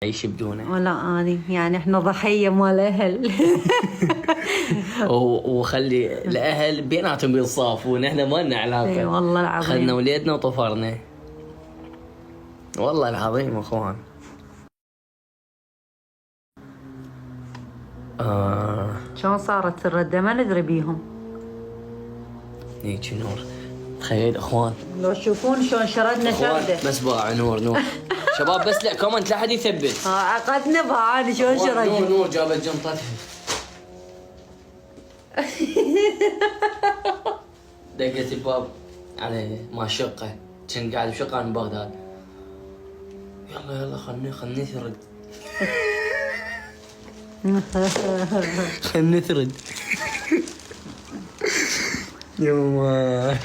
يعيش بدونه. ولا اني يعني احنا ضحيه مال اهل. وخلي الاهل بيناتهم بينصافون، احنا ما لنا علاقه. اي والله العظيم. خذنا وليدنا وطفرنا. والله العظيم اخوان. شلون صارت الردة ما ندري بيهم. هيك نور. تخيل اخوان لو تشوفون شلون شردنا شرده. بس باع نور. شباب بس لا كومنت لا حد يثبت. عقدنا بعاني شلون نور شردنا. جابت جنطتها. دقت الباب على ما شقه، كان قاعد بشقه من بغداد. يلا خلنا نثرد. خلنا نثرد. يما